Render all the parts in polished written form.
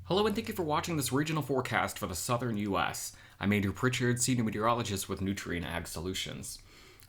Hello and thank you for watching this regional forecast for the southern U.S. I'm Andrew Pritchard, Senior Meteorologist with Nutrien Ag Solutions.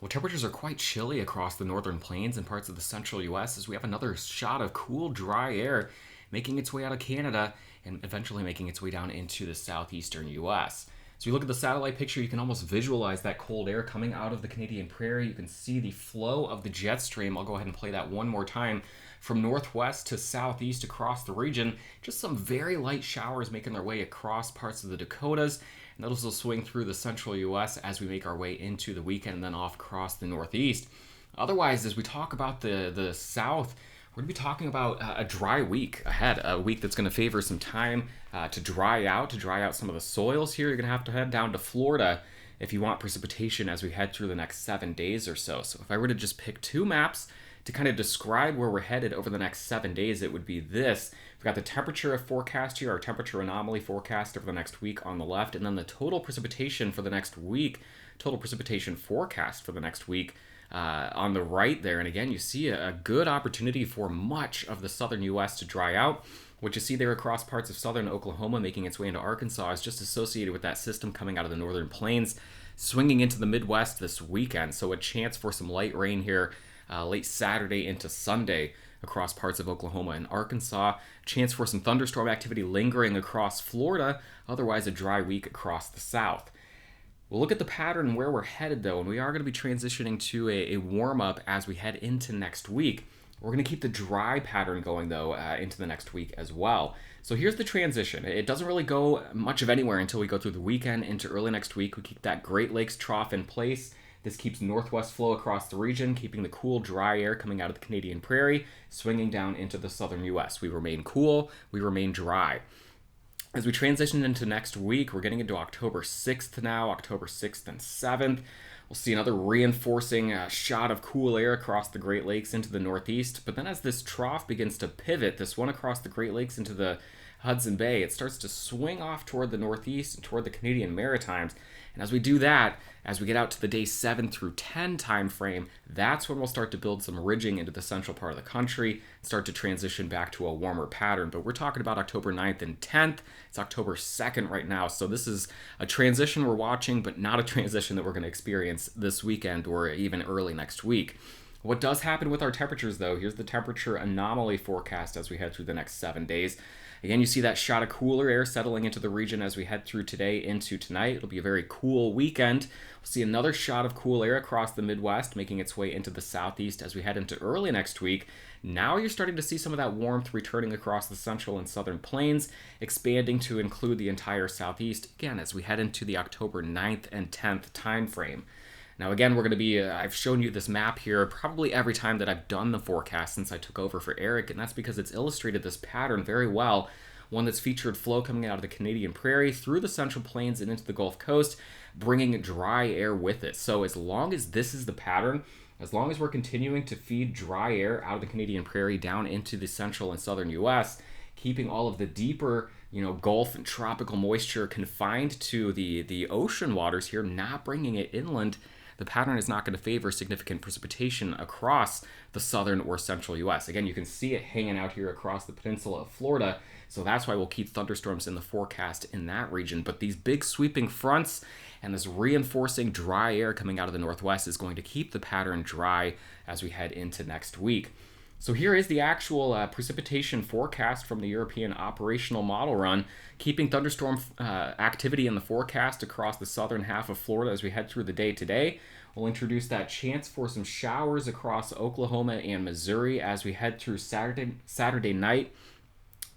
Well, temperatures are quite chilly across the northern plains and parts of the central U.S. as we have another shot of cool, dry air making its way out of Canada and eventually making its way down into the southeastern U.S. So you look at the satellite picture, you can almost visualize that cold air coming out of the Canadian prairie. You can see the flow of the jet stream. I'll go ahead and play that one more time. From northwest to southeast across the region, just some very light showers making their way across parts of the Dakotas, and those will swing through the central U.S. as we make our way into the weekend and then off across the northeast. Otherwise, as we talk about the south, we're going to be talking about a dry week ahead, a week that's going to favor some time to dry out some of the soils here. You're going to head down to Florida if you want precipitation as we head through the next 7 days or so. So if I were to just pick two maps to kind of describe where we're headed over the next 7 days, it would be this. We've got the temperature forecast here, our temperature anomaly forecast over the next week on the left, and then the total precipitation for the next week, total precipitation forecast for the next week on the right there. And again, you see a good opportunity for much of the southern U.S. to dry out. What you see there across parts of southern Oklahoma making its way into Arkansas is just associated with that system coming out of the northern plains, swinging into the Midwest this weekend. So a chance for some light rain here late Saturday into Sunday across parts of Oklahoma and Arkansas. Chance for some thunderstorm activity lingering across Florida, otherwise a dry week across the south. We'll look at the pattern where we're headed though, and we are going to be transitioning to a warm-up as we head into next week. We're going to keep the dry pattern going though into the next week as well. So here's the transition. It doesn't really go much of anywhere until we go through the weekend into early next week. We keep that Great Lakes trough in place. This keeps northwest flow across the region, keeping the cool, dry air coming out of the Canadian prairie, swinging down into the southern U.S. We remain cool, we remain dry. As we transition into next week, we're getting into October 6th now, October 6th and 7th. We'll see another reinforcing shot of cool air across the Great Lakes into the northeast. But then as this trough begins to pivot, this one across the Great Lakes into the Hudson Bay, it starts to swing off toward the northeast and toward the Canadian Maritimes. And as we do that, as we get out to the day 7 through 10 time frame, that's when we'll start to build some ridging into the central part of the country and start to transition back to a warmer pattern. But we're talking about October 9th and 10th. It's October 2nd right now. So this is a transition we're watching, but not a transition that we're going to experience this weekend or even early next week. What does happen with our temperatures, though, here's the temperature anomaly forecast as we head through the next 7 days. Again, you see that shot of cooler air settling into the region as we head through today into tonight. It'll be a very cool weekend. We'll see another shot of cool air across the Midwest, making its way into the southeast as we head into early next week. Now you're starting to see some of that warmth returning across the central and southern plains, expanding to include the entire southeast, again, as we head into the October 9th and 10th time frame. Now again, we're going to be, I've shown you this map here probably every time that I've done the forecast since I took over for Eric, and that's because it's illustrated this pattern very well, one that's featured flow coming out of the Canadian prairie through the central plains and into the Gulf Coast, bringing dry air with it. So as long as this is the pattern, as long as we're continuing to feed dry air out of the Canadian prairie down into the central and southern U.S., keeping all of the deeper Gulf and tropical moisture confined to the ocean waters here, not bringing it inland, the pattern is not going to favor significant precipitation across the southern or central U.S. Again, you can see it hanging out here across the peninsula of Florida, so that's why we'll keep thunderstorms in the forecast in that region. But these big sweeping fronts and this reinforcing dry air coming out of the northwest is going to keep the pattern dry as we head into next week. So here is the actual precipitation forecast from the European operational model run, keeping thunderstorm activity in the forecast across the southern half of Florida as we head through the day today. We'll introduce that chance for some showers across Oklahoma and Missouri as we head through Saturday night,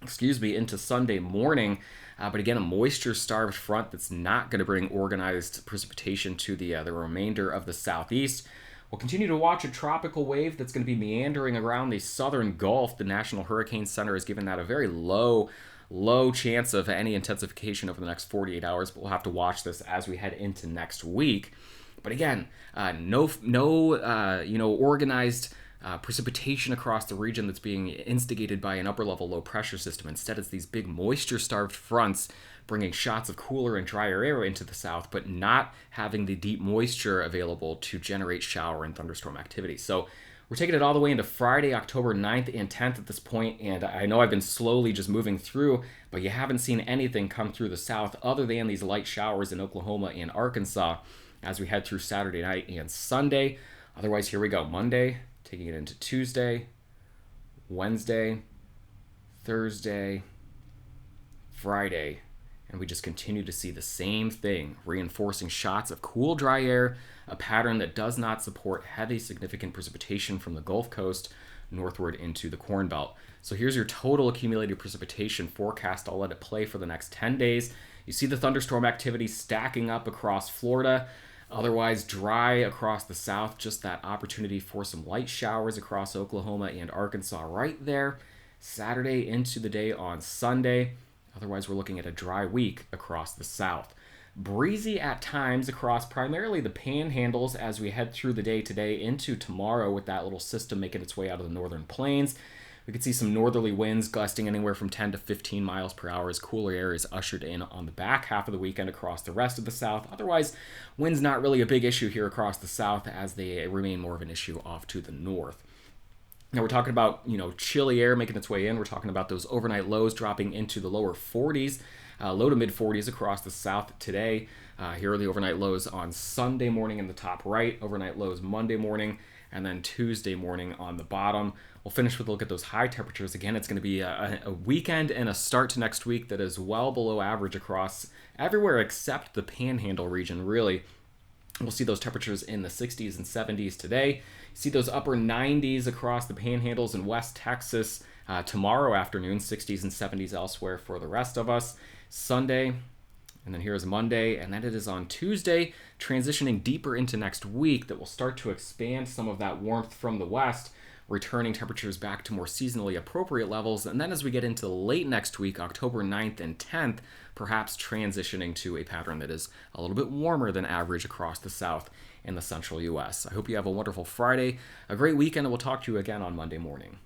into Sunday morning. But again, a moisture-starved front that's not going to bring organized precipitation to the remainder of the southeast. We'll continue to watch a tropical wave that's going to be meandering around the southern Gulf. The National Hurricane Center has given that a very low chance of any intensification over the next 48 hours, but we'll have to watch this as we head into next week. But again, no organized precipitation across the region that's being instigated by an upper-level low-pressure system. Instead, it's these big moisture-starved fronts bringing shots of cooler and drier air into the south, but not having the deep moisture available to generate shower and thunderstorm activity. So We're taking it all the way into Friday, October 9th and 10th at this point, and I know I've been slowly just moving through, but you haven't seen anything come through the south other than these light showers in Oklahoma and Arkansas as we head through Saturday night and Sunday. Otherwise, here we go. Monday, taking it into Tuesday, Wednesday, Thursday, Friday, and we just continue to see the same thing, reinforcing shots of cool, dry air, a pattern that does not support heavy, significant precipitation from the Gulf Coast northward into the Corn Belt. So here's your total accumulated precipitation forecast. I'll let it play for the next 10 days. You see the thunderstorm activity stacking up across Florida. Otherwise dry across the south, just that opportunity for some light showers across Oklahoma and Arkansas right there. Saturday into the day on Sunday. Otherwise, we're looking at a dry week across the south. Breezy at times across primarily the panhandles as we head through the day today into tomorrow with that little system making its way out of the northern plains. We could see some northerly winds gusting anywhere from 10 to 15 miles per hour as cooler air is ushered in on the back half of the weekend across the rest of the south. Otherwise, winds not really a big issue here across the south as they remain more of an issue off to the north. Now we're talking about, chilly air making its way in. We're talking about those overnight lows dropping into the lower 40s, low to mid 40s across the south today. Here are the overnight lows on Sunday morning in the top right, overnight lows Monday morning, and then Tuesday morning on the bottom. We'll finish with a look at those high temperatures. Again, it's going to be a weekend and a start to next week that is well below average across everywhere except the Panhandle region, really. We'll see those temperatures in the 60s and 70s today. See those upper 90s across the panhandles in West Texas tomorrow afternoon, 60s and 70s elsewhere for the rest of us. Sunday, and then here's Monday, and then it is on Tuesday, transitioning deeper into next week that will start to expand some of that warmth from the west, returning temperatures back to more seasonally appropriate levels. And then as we get into late next week, October 9th and 10th, perhaps transitioning to a pattern that is a little bit warmer than average across the south and the central U.S. I hope you have a wonderful Friday, a great weekend, and we'll talk to you again on Monday morning.